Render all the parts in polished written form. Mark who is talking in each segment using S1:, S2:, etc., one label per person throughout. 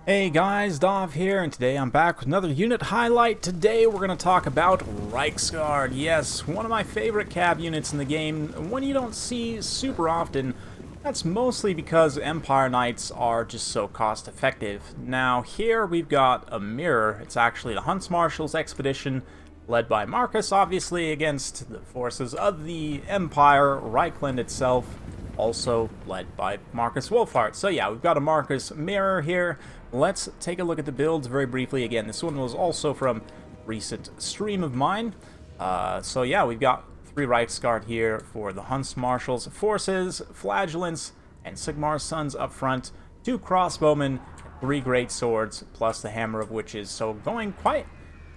S1: Hey guys, Dov here, and today I'm back with another unit highlight. Today we're going to talk about Reiksguard. Yes, one of my favorite cab units in the game, one you don't see super often. That's mostly because Empire Knights are just so cost effective. Now here we've got a mirror. It's actually the Huntsmarshal's expedition, led by Marcus, obviously, against the forces of the Empire, Reichland itself, also led by Marcus Wolfhart. So yeah, we've got a Marcus mirror here. Let's take a look at the builds very briefly. Again, this one was also from recent stream of mine. So yeah, we've got 3 Reiksguard here for the Huntsmarshal's forces, Flagellants, and Sigmar's sons up front, 2 crossbowmen, 3 great swords, plus the Hammer of Witches. So going quite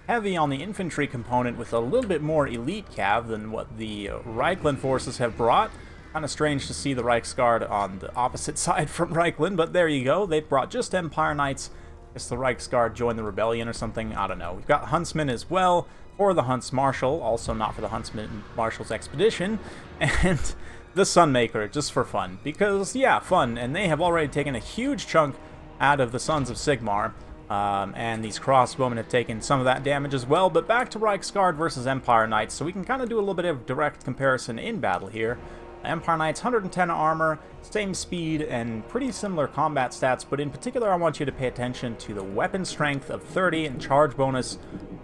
S1: heavy on the infantry component with a little bit more elite cav than what the Reichland forces have brought. Kind of strange to see the Reiksguard on the opposite side from Reichland, but there you go. They've brought just Empire Knights. I guess the Reiksguard joined the rebellion or something. I don't know. We've got Huntsmen as well for the Huntsmarshal, also not for the Huntsman Marshal's expedition, and the Sunmaker, just for fun. Because, yeah, fun, and they have already taken a huge chunk out of the Sons of Sigmar, and these crossbowmen have taken some of that damage as well. But back to Reiksguard versus Empire Knights, so we can kind of do a little bit of direct comparison in battle here. Empire Knights, 110 armor, same speed, and pretty similar combat stats, but in particular I want you to pay attention to the weapon strength of 30 and charge bonus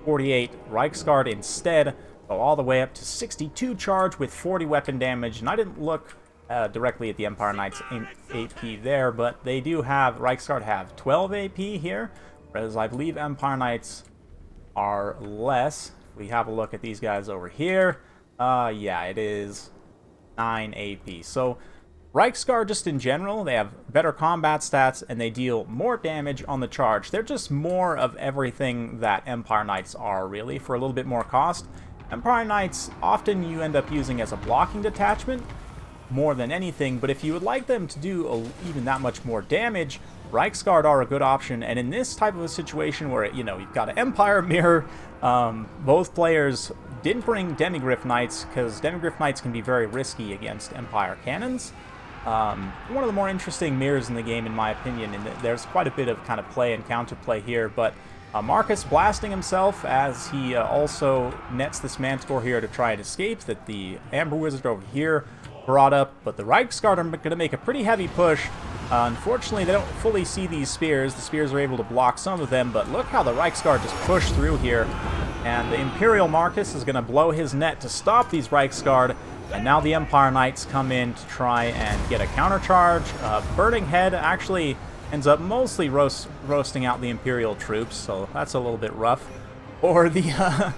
S1: 48. Reiksguard instead go all the way up to 62 charge with 40 weapon damage, and I didn't look directly at the Empire Knights in AP there, but they do have, Reiksguard have 12 AP here, whereas I believe Empire Knights are less. We have a look at these guys over here. Yeah, it is 9 AP. So Reiksguard, just in general, they have better combat stats and they deal more damage on the charge. They're just more of everything that Empire Knights are, really, for a little bit more cost. Empire Knights often you end up using as a blocking detachment more than anything, but if you would like them to do even that much more damage, Reiksguard are a good option. And in this type of a situation where, you know, you've got an Empire mirror, both players didn't bring Demigryph Knights because Demigryph Knights can be very risky against Empire cannons. One of the more interesting mirrors in the game, in my opinion, and there's quite a bit of kind of play and counterplay here, but Marcus blasting himself as he also nets this Manticore here to try and escape that the Amber Wizard over here brought up, but the Reiksguard are going to make a pretty heavy push. Unfortunately, they don't fully see these spears. The spears are able to block some of them, but look how the Reiksguard just pushed through here. And the Imperial Marcus is going to blow his net to stop these Reiksguard, and now the Empire Knights come in to try and get a countercharge. Burning Head actually ends up mostly roasting out the Imperial troops, so that's a little bit rough. Or the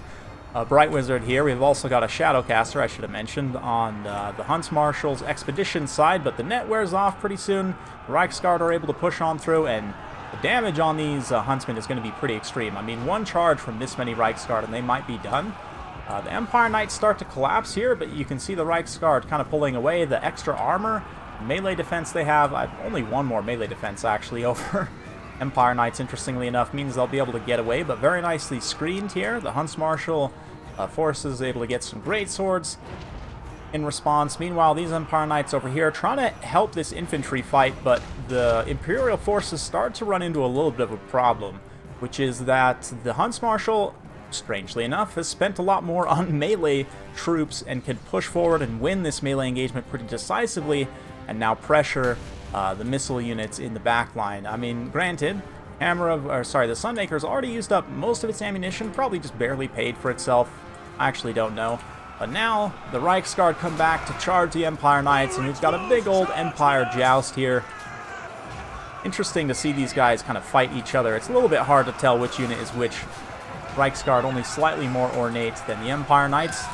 S1: Bright Wizard here. We've also got a Shadowcaster, I should have mentioned, on the Huntsmarshal's expedition side, but the net wears off pretty soon. The Reiksguard are able to push on through, and the damage on these Huntsmen is going to be pretty extreme. I mean, one charge from this many Reiksguard and they might be done. The Empire Knights start to collapse here, but you can see the Reiksguard kind of pulling away. The extra armor, melee defense they have, only one more melee defense actually over Empire Knights, interestingly enough, means they'll be able to get away, but very nicely screened here. The Huntsmarshal forces able to get some great swords in response. Meanwhile, these Empire Knights over here trying to help this infantry fight, but the Imperial forces start to run into a little bit of a problem, which is that the Huntsmarshal, strangely enough, has spent a lot more on melee troops and can push forward and win this melee engagement pretty decisively, and now pressure the missile units in the back line. I mean, granted, the Sunmaker's already used up most of its ammunition, probably just barely paid for itself. I actually don't know. But now, the Reiksguard come back to charge the Empire Knights, and we've got a big old Empire joust here. Interesting to see these guys kind of fight each other. It's a little bit hard to tell which unit is which. Reiksguard only slightly more ornate than the Empire Knights.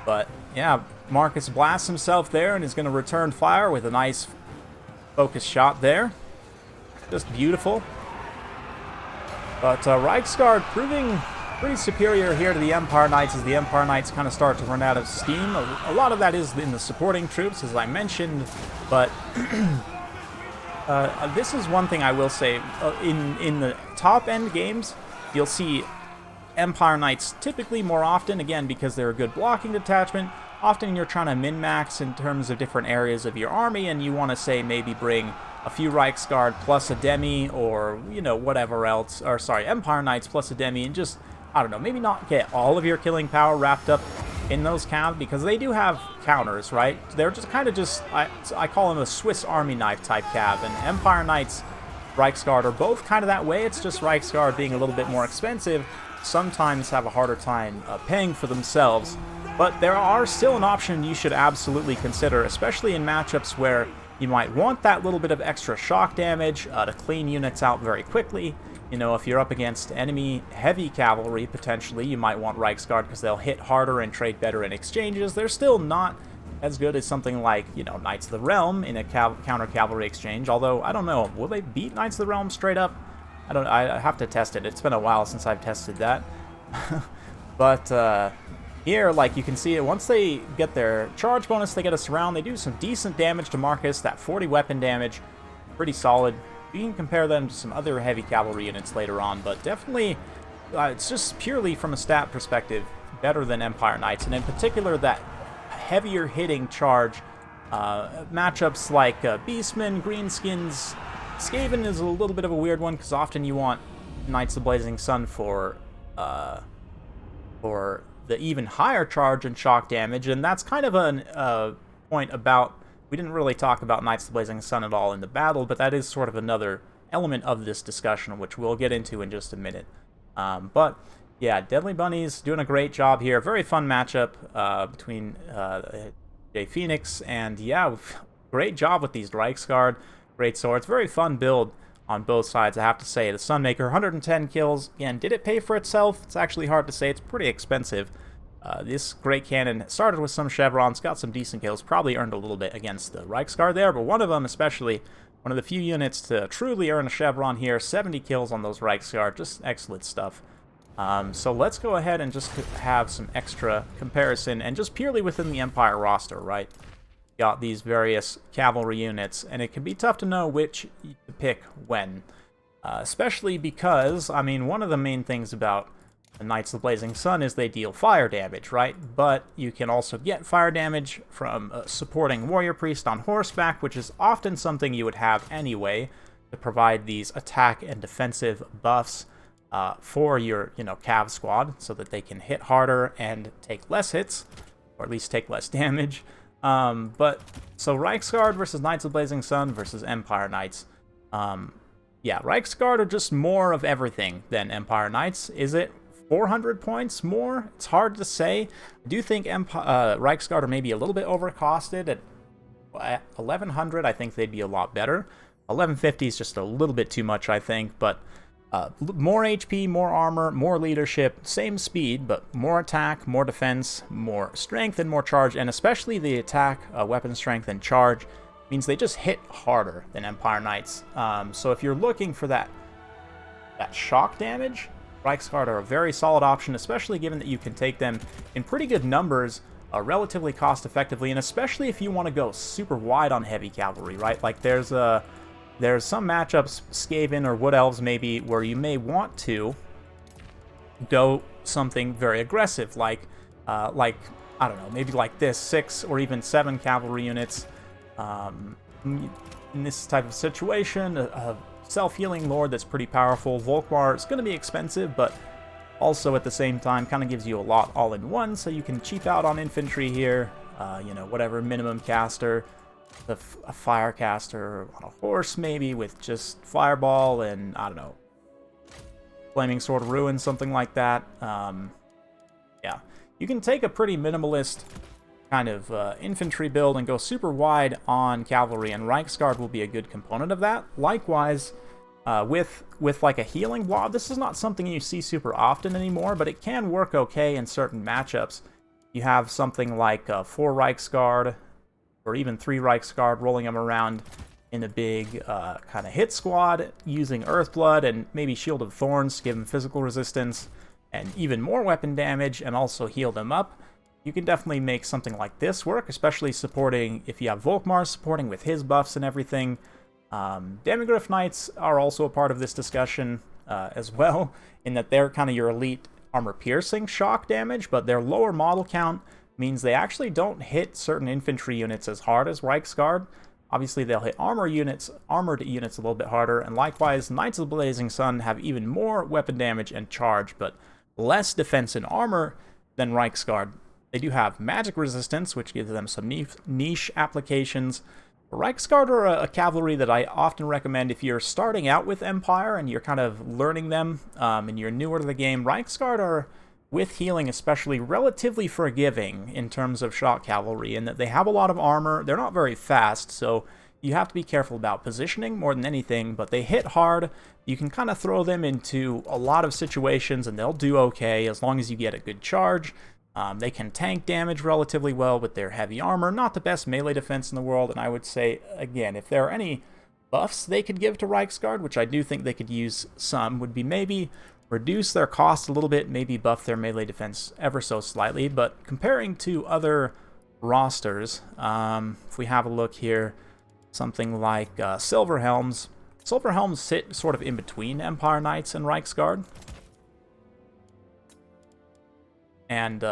S1: But, yeah, Marcus blasts himself there and is going to return fire with a nice focus shot there. Just beautiful. But Reiksguard proving pretty superior here to the Empire Knights as the Empire Knights kind of start to run out of steam. A lot of that is in the supporting troops, as I mentioned, but this is one thing I will say. In the top-end games, you'll see Empire Knights typically more often, again, because they're a good blocking detachment. Often you're trying to min-max in terms of different areas of your army, and you want to, say, maybe bring a few Reiksguard plus a Demi, or, you know, whatever else, or sorry, Empire Knights plus a Demi, and just, I don't know, maybe not get all of your killing power wrapped up in those cav, because they do have counters, right? They're just kind of just, I call them a Swiss Army knife type cav, and Empire Knights, Reiksguard are both kind of that way. It's just Reiksguard being a little bit more expensive, sometimes have a harder time paying for themselves. But there are still an option you should absolutely consider, especially in matchups where you might want that little bit of extra shock damage to clean units out very quickly. You know, if you're up against enemy heavy cavalry, potentially, you might want Reiksguard because they'll hit harder and trade better in exchanges. They're still not as good as something like, you know, Knights of the Realm in a counter-cavalry exchange, although, I don't know, will they beat Knights of the Realm straight up? I have to test it. It's been a while since I've tested that. But, here, like, you can see it, once they get their charge bonus, they get a surround, they do some decent damage to Marcus, that 40 weapon damage, pretty solid. You can compare them to some other heavy cavalry units later on, but definitely, it's just purely from a stat perspective, better than Empire Knights, and in particular, that heavier hitting charge, matchups like Beastmen, Greenskins. Skaven is a little bit of a weird one, because often you want Knights of the Blazing Sun for the even higher charge and shock damage, and that's kind of a point about, we didn't really talk about Knights of the Blazing Sun at all in the battle, but that is sort of another element of this discussion, which we'll get into in just a minute. But yeah, Deadly Bunnies doing a great job here. Very fun matchup between Jay Phoenix, and yeah, great job with these Reiksguard. Great swords. Very fun build on both sides, I have to say. The Sunmaker, 110 kills. Again, did it pay for itself? It's actually hard to say. It's pretty expensive. This great cannon started with some chevrons, got some decent kills, probably earned a little bit against the Reiksguard there, but one of them especially, one of the few units to truly earn a chevron here, 70 kills on those Reiksguard, just excellent stuff. So let's go ahead and just have some extra comparison, and just purely within the Empire roster, right? Got these various cavalry units, and it can be tough to know which to pick when. Especially because, I mean, one of the main things about the Knights of the Blazing Sun is they deal fire damage, right? But you can also get fire damage from supporting Warrior Priest on horseback, which is often something you would have anyway to provide these attack and defensive buffs for your, you know, cav squad, so that they can hit harder and take less hits, or at least take less damage. But, so Reiksguard versus Knights of the Blazing Sun versus Empire Knights. Yeah, Reiksguard are just more of everything than Empire Knights. Is it 400 points more? It's hard to say. I do think Reiksguard are maybe a little bit overcosted. At 1100, I think they'd be a lot better. 1150 is just a little bit too much, I think, but more HP, more armor, more leadership, same speed, but more attack, more defense, more strength, and more charge, and especially the attack, weapon strength, and charge means they just hit harder than Empire Knights. So if you're looking for that shock damage, Reiksguard are a very solid option, especially given that you can take them in pretty good numbers, relatively cost-effectively, and especially if you want to go super wide on heavy cavalry, right? Like there's some matchups, Skaven or Wood Elves maybe, where you may want to go something very aggressive, like I don't know, maybe like this, 6 or even 7 cavalry units. In this type of situation, a self-healing lord that's pretty powerful. Volkmar is going to be expensive, but also at the same time kind of gives you a lot all in one, so you can cheap out on infantry here. You know, whatever minimum caster, a fire caster on a horse maybe with just fireball and, I don't know, flaming sword of ruin, something like that. Yeah, you can take a pretty minimalist kind of infantry build and go super wide on cavalry, and Reiksguard will be a good component of that. Likewise, with like a healing blob, this is not something you see super often anymore, but it can work okay in certain matchups. You have something like 4 Reiksguard, or even 3 Reiksguard, rolling them around in a big kind of hit squad, using Earthblood and maybe Shield of Thorns to give them physical resistance, and even more weapon damage, and also heal them up. You can definitely make something like this work, especially supporting, if you have Volkmar supporting with his buffs and everything. Demigryph Knights are also a part of this discussion as well, in that they're kind of your elite armor-piercing shock damage, but their lower model count means they actually don't hit certain infantry units as hard as Reiksguard. Obviously, they'll hit armored units a little bit harder, and likewise, Knights of the Blazing Sun have even more weapon damage and charge, but less defense and armor than Reiksguard. They do have magic resistance, which gives them some niche applications. Reiksguard are a cavalry that I often recommend if you're starting out with Empire and you're kind of learning them and you're newer to the game. Reiksguard are, with healing especially, relatively forgiving in terms of shock cavalry, in that they have a lot of armor. They're not very fast, so you have to be careful about positioning more than anything, but they hit hard. You can kind of throw them into a lot of situations and they'll do okay as long as you get a good charge. They can tank damage relatively well with their heavy armor. Not the best melee defense in the world, and I would say, again, if there are any buffs they could give to Reiksguard, which I do think they could use some, would be maybe reduce their cost a little bit, maybe buff their melee defense ever so slightly. But comparing to other rosters, if we have a look here, something like Silver Helms. Silver Helms sit sort of in between Empire Knights and Reiksguard. And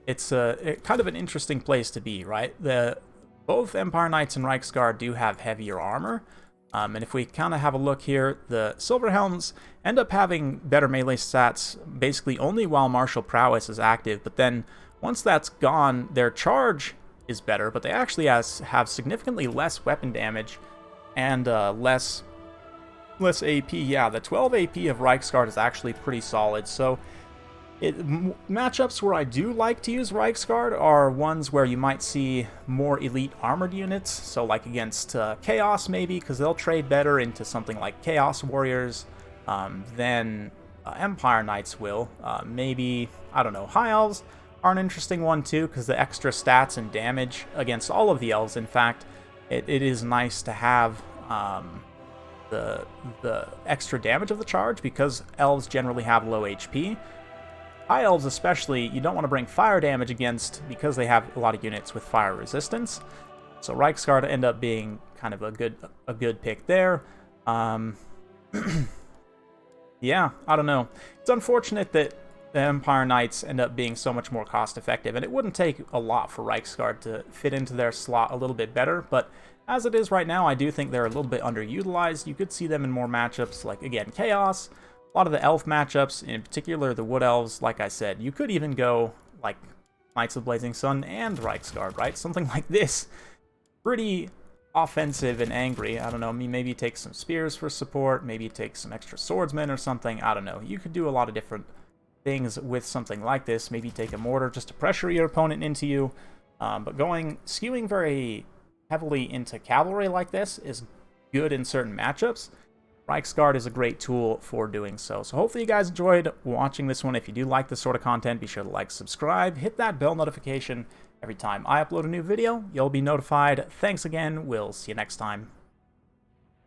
S1: it's kind of an interesting place to be, right? Both Empire Knights and Reiksguard do have heavier armor. And if we kind of have a look here, the Silver Helms end up having better melee stats basically only while martial prowess is active. But then once that's gone, their charge is better, but they actually have significantly less weapon damage and less AP. Yeah, the 12 AP of Reiksguard is actually pretty solid. So matchups where I do like to use Reiksguard are ones where you might see more elite armored units, so like against Chaos maybe, because they'll trade better into something like Chaos Warriors than Empire Knights will. Maybe, I don't know, High Elves are an interesting one too, because the extra stats and damage against all of the elves. In fact, it is nice to have the extra damage of the charge, because elves generally have low HP. High Elves especially, you don't want to bring fire damage against because they have a lot of units with fire resistance. So Reiksguard end up being kind of a good pick there. Yeah, I don't know. It's unfortunate that the Empire Knights end up being so much more cost effective, and it wouldn't take a lot for Reiksguard to fit into their slot a little bit better, but as it is right now, I do think they're a little bit underutilized. You could see them in more matchups like, again, Chaos. A lot of the elf matchups, in particular the Wood Elves, like I said, you could even go like Knights of Blazing Sun and Reiksguard, right? Something like this. Pretty offensive and angry. I don't know, maybe take some spears for support, maybe take some extra swordsmen or something. I don't know. You could do a lot of different things with something like this. Maybe take a mortar just to pressure your opponent into you. But skewing very heavily into cavalry like this is good in certain matchups. Reiksguard is a great tool for doing so. So hopefully you guys enjoyed watching this one. If you do like this sort of content, be sure to like, subscribe, hit that bell notification. Every time I upload a new video, you'll be notified. Thanks again. We'll see you next time.